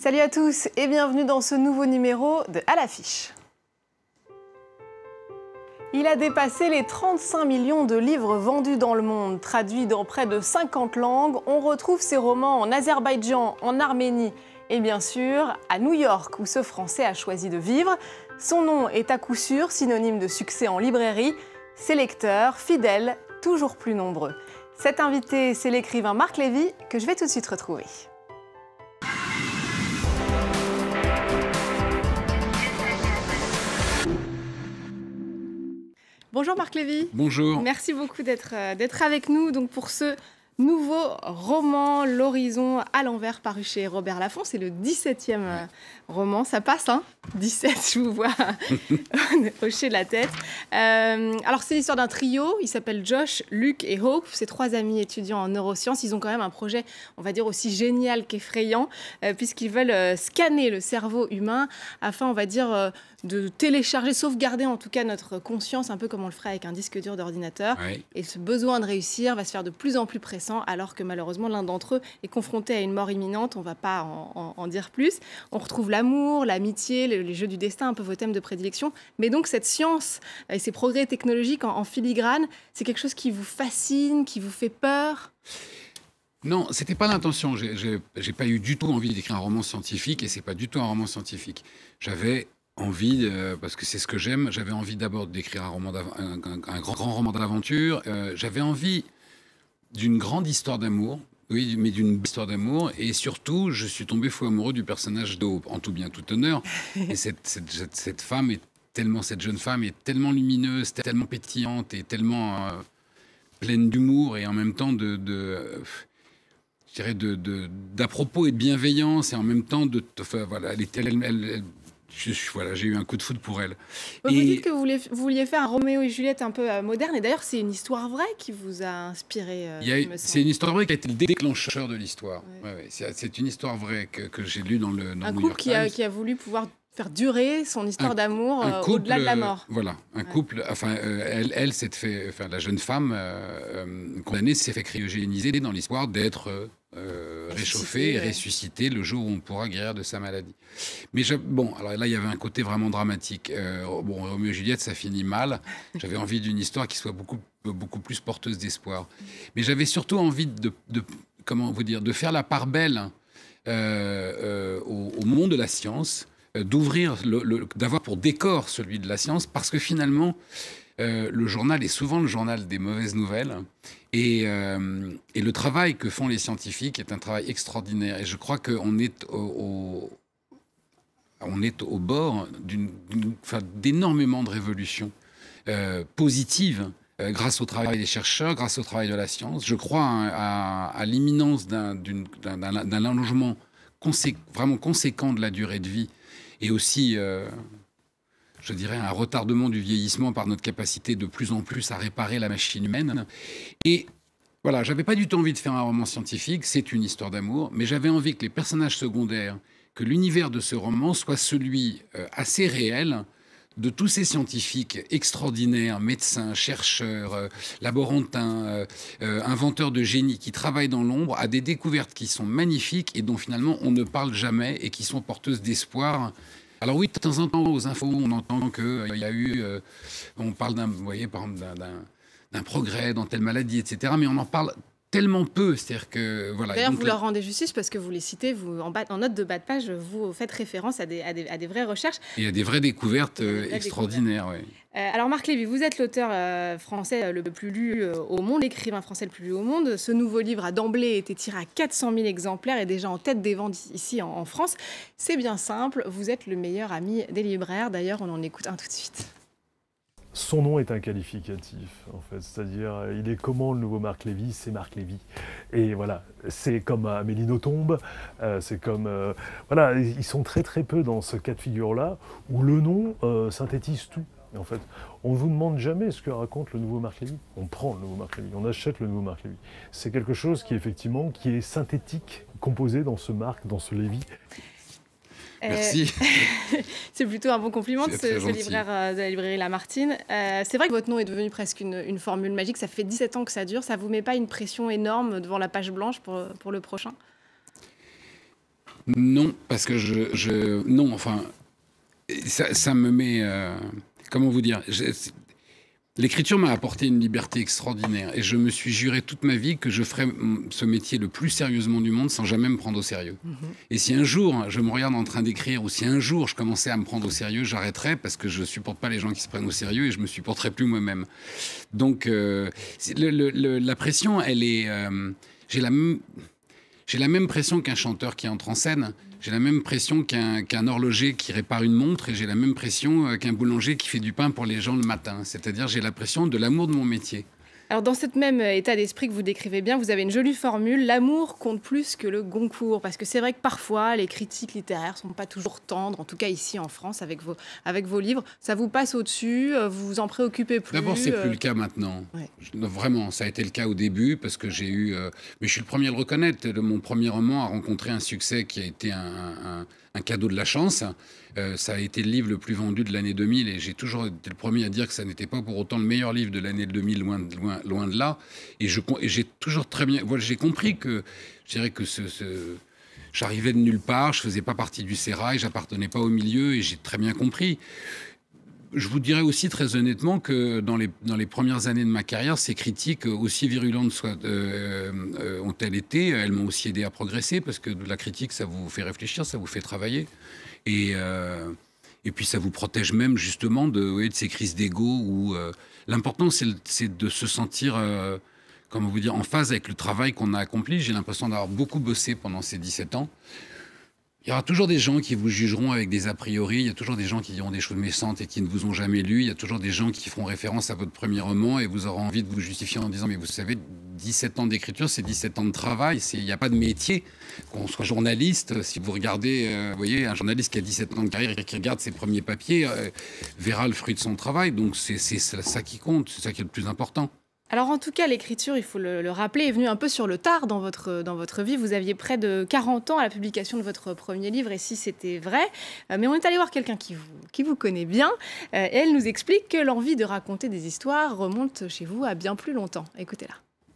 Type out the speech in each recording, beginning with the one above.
Salut à tous et bienvenue dans ce nouveau numéro de À l'affiche. Il a dépassé les 35 millions de livres vendus dans le monde, traduits dans près de 50 langues. On retrouve ses romans en Azerbaïdjan, en Arménie et bien sûr à New York où ce Français a choisi de vivre. Son nom est à coup sûr synonyme de succès en librairie. Ses lecteurs, fidèles, toujours plus nombreux. Cet invité, c'est l'écrivain Marc Lévy que je vais tout de suite retrouver. Bonjour Marc Lévy. Bonjour. Merci beaucoup d'être avec nous donc pour ce nouveau roman, L'Horizon à l'envers, paru chez Robert Laffont. C'est le 17e roman. Ça passe, hein 17, je vous vois hocher la tête. Alors, c'est l'histoire d'un trio. Il s'appelle Josh, Luke et Hope. C'est 3 amis étudiants en neurosciences. Ils ont quand même un projet, on va dire, aussi génial qu'effrayant, puisqu'ils veulent scanner le cerveau humain afin, on va dire, de télécharger, sauvegarder en tout cas notre conscience, un peu comme on le ferait avec un disque dur d'ordinateur. Oui. Et ce besoin de réussir va se faire de plus en plus pressant, alors que malheureusement l'un d'entre eux est confronté à une mort imminente. On ne va pas en dire plus. On retrouve l'amour, l'amitié, les jeux du destin, un peu vos thèmes de prédilection. Mais donc cette science et ces progrès technologiques en filigrane, c'est quelque chose qui vous fascine, qui vous fait peur? Non, c'était pas l'intention. J'ai pas eu du tout envie d'écrire un roman scientifique et c'est pas du tout un roman scientifique. J'avais envie, parce que c'est ce que j'aime, j'avais envie d'abord d'écrire un grand roman d'aventure. J'avais envie d'une grande histoire d'amour, oui, mais d'une histoire d'amour. Et surtout, je suis tombé fou amoureux du personnage de Hope, en tout bien, tout honneur. Et cette femme est tellement, cette jeune femme est tellement lumineuse, tellement pétillante et tellement pleine d'humour et en même temps je dirais d'à propos et de bienveillance et en même temps enfin, voilà, voilà, j'ai eu un coup de foudre pour elle. Vous dites que vous vouliez faire un Roméo et Juliette un peu moderne, et d'ailleurs c'est une histoire vraie qui vous a inspiré. C'est une histoire vraie qui a été le déclencheur de l'histoire. Ouais, c'est une histoire vraie que j'ai lue dans le un New couple York Times. qui a voulu pouvoir faire durer son histoire d'amour au-delà de la mort. Voilà, un couple. Enfin, elle s'est fait, enfin, la jeune femme condamnée s'est fait cryogéniser dans l'espoir d'être réchauffée et ressuscitée le jour où on pourra guérir de sa maladie. Mais bon, alors là, il y avait un côté vraiment dramatique. Bon, Roméo et Juliette, ça finit mal. J'avais envie d'une histoire qui soit beaucoup plus porteuse d'espoir. Mais j'avais surtout envie comment vous dire, de faire la part belle au monde de la science, d'ouvrir, d'avoir pour décor celui de la science, parce que finalement, le journal est souvent le journal des mauvaises nouvelles. Et le travail que font les scientifiques est un travail extraordinaire. Et je crois qu'on est au bord d'énormément de révolutions positives grâce au travail des chercheurs, grâce au travail de la science. Je crois à l'imminence d'un allongement vraiment conséquent de la durée de vie et aussi, je dirais, un retardement du vieillissement par notre capacité de plus en plus à réparer la machine humaine. Et voilà, j'avais pas du tout envie de faire un roman scientifique, c'est une histoire d'amour, mais j'avais envie que les personnages secondaires, que l'univers de ce roman soit celui assez réel de tous ces scientifiques extraordinaires, médecins, chercheurs, laborantins, inventeurs de génie qui travaillent dans l'ombre à des découvertes qui sont magnifiques et dont finalement on ne parle jamais et qui sont porteuses d'espoir. Alors oui, de temps en temps, aux infos, on entend qu'il y a eu... on parle vous voyez, par exemple, d'un progrès dans telle maladie, etc. Mais on en parle tellement peu, c'est-à-dire que... Voilà. D'ailleurs, vous leur rendez justice parce que vous les citez, vous, en note de bas de page, vous faites référence à des vraies recherches. Et à des vraies découvertes extraordinaires, oui. Alors Marc Lévy, vous êtes l'auteur français le plus lu au monde, l'écrivain français le plus lu au monde. Ce nouveau livre a d'emblée été tiré à 400 000 exemplaires et déjà en tête des ventes ici en France. C'est bien simple, vous êtes le meilleur ami des libraires. D'ailleurs, on en écoute un tout de suite. Son nom est un qualificatif, en fait. C'est-à-dire, il est comment le nouveau Marc Lévy? C'est Marc Lévy. Et voilà, c'est comme Amélie Nothomb, c'est comme... voilà, ils sont très très peu dans ce cas de figure-là, où le nom synthétise tout. Et en fait, on ne vous demande jamais ce que raconte le nouveau Marc Lévy. On prend le nouveau Marc Lévy, on achète le nouveau Marc Lévy. C'est quelque chose qui, effectivement, qui est synthétique, composé dans ce Marc, dans ce Lévy. Merci. C'est plutôt un bon compliment de ce gentil. libraire de la librairie Lamartine. C'est vrai que votre nom est devenu presque une formule magique. Ça fait 17 ans que ça dure. Ça ne vous met pas une pression énorme devant la page blanche pour le prochain? Non, parce que non, enfin, ça me met... comment vous dire, l'écriture m'a apporté une liberté extraordinaire et je me suis juré toute ma vie que je ferais ce métier le plus sérieusement du monde sans jamais me prendre au sérieux. Et si un jour je me regarde en train d'écrire ou si un jour je commençais à me prendre au sérieux, j'arrêterais parce que je supporte pas les gens qui se prennent au sérieux et je me supporterais plus moi-même. Donc la pression, elle est... j'ai la même pression qu'un chanteur qui entre en scène. J'ai la même pression qu'un horloger qui répare une montre et j'ai la même pression qu'un boulanger qui fait du pain pour les gens le matin. C'est-à-dire j'ai la pression de l'amour de mon métier. Alors dans ce même état d'esprit que vous décrivez bien, vous avez une jolie formule, l'amour compte plus que le Goncourt. Parce que c'est vrai que parfois, les critiques littéraires ne sont pas toujours tendres, en tout cas ici en France, avec vos livres. Ça vous passe au-dessus, vous vous en préoccupez plus. D'abord, c'est plus le cas maintenant. Ouais. Vraiment, ça a été le cas au début, parce que j'ai eu... mais je suis le premier à le reconnaître. Mon premier roman a rencontré un succès qui a été un cadeau de la chance. Ça a été le livre le plus vendu de l'année 2000 et j'ai toujours été le premier à dire que ça n'était pas pour autant le meilleur livre de l'année 2000, loin de là. Et j'ai toujours très bien... Voilà, j'ai compris que, je dirais que j'arrivais de nulle part, je faisais pas partie du sérail, j'appartenais pas au milieu et j'ai très bien compris. Je vous dirais aussi très honnêtement que dans les premières années de ma carrière, ces critiques, aussi virulentes ont-elles été, elles m'ont aussi aidé à progresser parce que de la critique, ça vous fait réfléchir, ça vous fait travailler. Et puis ça vous protège même justement de ces crises d'ego où l'important c'est de se sentir, comment vous dire, en phase avec le travail qu'on a accompli. J'ai l'impression d'avoir beaucoup bossé pendant ces 17 ans. Il y aura toujours des gens qui vous jugeront avec des a priori, il y a toujours des gens qui diront des choses méchantes et qui ne vous ont jamais lu, il y a toujours des gens qui feront référence à votre premier roman et vous aurez envie de vous justifier en disant mais vous savez, 17 ans d'écriture, c'est 17 ans de travail, il n'y a pas de métier. Qu'on soit journaliste, si vous regardez, vous voyez, un journaliste qui a 17 ans de carrière et qui regarde ses premiers papiers, verra le fruit de son travail, donc c'est ça qui compte, c'est ça qui est le plus important. Alors en tout cas, l'écriture, il faut le rappeler, est venue un peu sur le tard dans votre vie. Vous aviez près de 40 ans à la publication de votre premier livre, et si c'était vrai. Mais on est allé voir quelqu'un qui vous connaît bien, et elle nous explique que l'envie de raconter des histoires remonte chez vous à bien plus longtemps. Écoutez-la.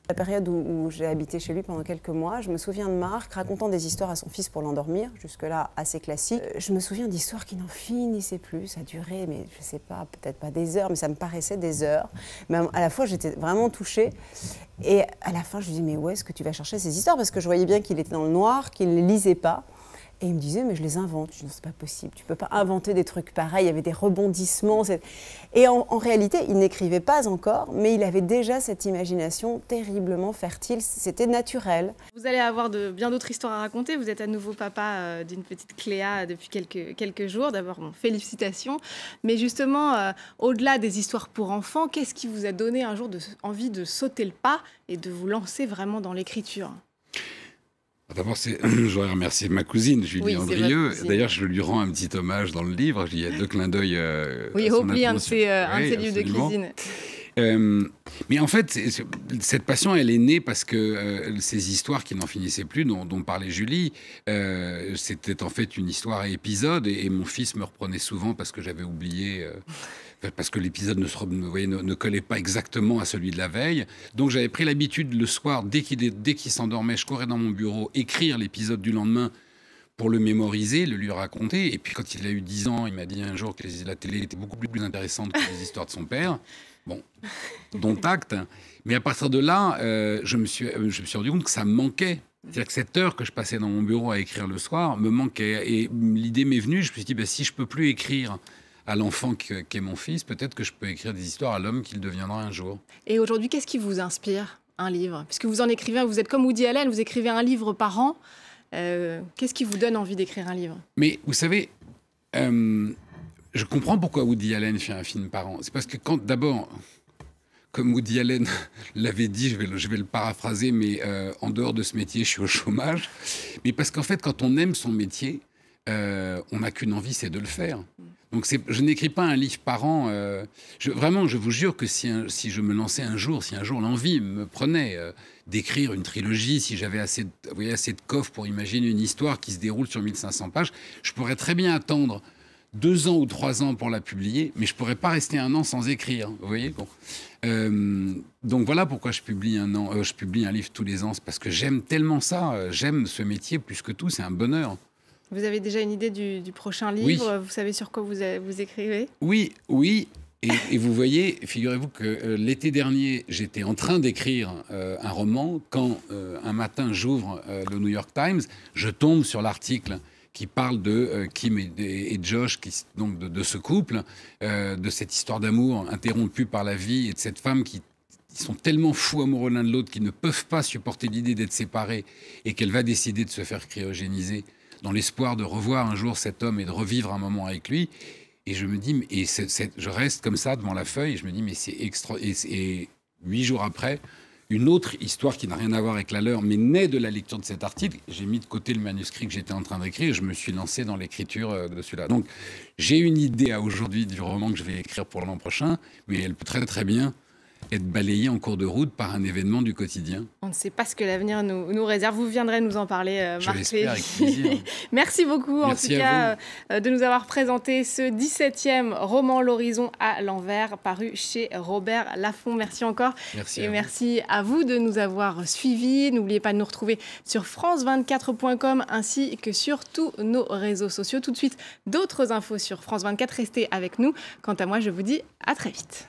La période où j'ai habité chez lui pendant quelques mois, je me souviens de Marc racontant des histoires à son fils pour l'endormir, jusque-là assez classique. Je me souviens d'histoires qui n'en finissaient plus, ça durait, mais je sais pas, peut-être pas des heures, mais ça me paraissait des heures. Mais à la fois, j'étais vraiment touchée. Et à la fin, je lui dis, mais où est-ce que tu vas chercher ces histoires? Parce que je voyais bien qu'il était dans le noir, qu'il ne les lisait pas. Et il me disait, mais je les invente. Je dis, non, c'est pas possible. Tu peux pas inventer des trucs pareils. Il y avait des rebondissements. Et en réalité, il n'écrivait pas encore, mais il avait déjà cette imagination terriblement fertile. C'était naturel. Vous allez avoir bien d'autres histoires à raconter. Vous êtes à nouveau papa d'une petite Cléa depuis quelques jours. D'abord, félicitations. Mais justement, au-delà des histoires pour enfants, qu'est-ce qui vous a donné un jour envie de sauter le pas et de vous lancer vraiment dans l'écriture ? D'abord, je voudrais remercier ma cousine, Julie Andrieux. D'ailleurs, je lui rends un petit hommage dans le livre. Il y a 2 clins d'œil. Oui, oublie un de ses livres de cuisine. Mais en fait, cette passion, elle est née parce que ces histoires qui n'en finissaient plus, dont parlait Julie, c'était en fait une histoire à épisode. Et mon fils me reprenait souvent parce que j'avais oublié... parce que l'épisode ne collait pas exactement à celui de la veille. Donc j'avais pris l'habitude le soir, dès qu'il s'endormait, je courais dans mon bureau, écrire l'épisode du lendemain pour le mémoriser, le lui raconter. Et puis quand il a eu 10 ans, il m'a dit un jour que la télé était beaucoup plus intéressante que les histoires de son père. Bon, dont acte. Mais à partir de là, je me suis rendu compte que ça me manquait. C'est-à-dire que cette heure que je passais dans mon bureau à écrire le soir me manquait. Et l'idée m'est venue, je me suis dit, si je peux plus écrire à l'enfant qu'est mon fils, peut-être que je peux écrire des histoires à l'homme qu'il deviendra un jour. Et aujourd'hui, qu'est-ce qui vous inspire un livre? Puisque vous en écrivez, vous êtes comme Woody Allen, vous écrivez un livre par an. Qu'est-ce qui vous donne envie d'écrire un livre? Mais vous savez, je comprends pourquoi Woody Allen fait un film par an. C'est parce que d'abord, comme Woody Allen l'avait dit, je vais le paraphraser, mais en dehors de ce métier, je suis au chômage. Mais parce qu'en fait, quand on aime son métier, on n'a qu'une envie, c'est de le faire. Donc je n'écris pas un livre par an. Vraiment, je vous jure que si je me lançais un jour, si un jour l'envie me prenait d'écrire une trilogie, si j'avais assez de coffre pour imaginer une histoire qui se déroule sur 1500 pages, je pourrais très bien attendre 2 ans ou 3 ans pour la publier, mais je ne pourrais pas rester 1 an sans écrire. Vous voyez, bon. Donc voilà pourquoi je publie un livre tous les ans. C'est parce que j'aime tellement ça. J'aime ce métier plus que tout. C'est un bonheur. Vous avez déjà une idée du prochain livre? Vous savez sur quoi vous écrivez? Oui, oui. Et vous voyez, figurez-vous que l'été dernier, j'étais en train d'écrire un roman quand un matin j'ouvre le New York Times, je tombe sur l'article qui parle de Kim et Josh, donc de ce couple, de cette histoire d'amour interrompue par la vie et de cette femme qui sont tellement fous amoureux l'un de l'autre qu'ils ne peuvent pas supporter l'idée d'être séparés et qu'elle va décider de se faire cryogéniser dans l'espoir de revoir un jour cet homme et de revivre un moment avec lui. Et je me dis, je reste comme ça devant la feuille et je me dis, mais c'est extra. Et 8 jours après, une autre histoire qui n'a rien à voir avec la leur, mais naît de la lecture de cet article. J'ai mis de côté le manuscrit que j'étais en train d'écrire et je me suis lancé dans l'écriture de celui-là. Donc, j'ai une idée à aujourd'hui du roman que je vais écrire pour l'an prochain, mais elle peut très très bien être balayée en cours de route par un événement du quotidien. On ne sait pas ce que l'avenir nous réserve. Vous viendrez nous en parler, Je Marc l'espère, avec Lévy. plaisir. Merci beaucoup, Merci en tout cas, de nous avoir présenté ce 17e roman L'Horizon à l'envers, paru chez Robert Laffont. Merci encore. Merci Et à merci à vous de nous avoir suivis. N'oubliez pas de nous retrouver sur france24.com ainsi que sur tous nos réseaux sociaux. Tout de suite, d'autres infos sur France 24. Restez avec nous. Quant à moi, je vous dis à très vite.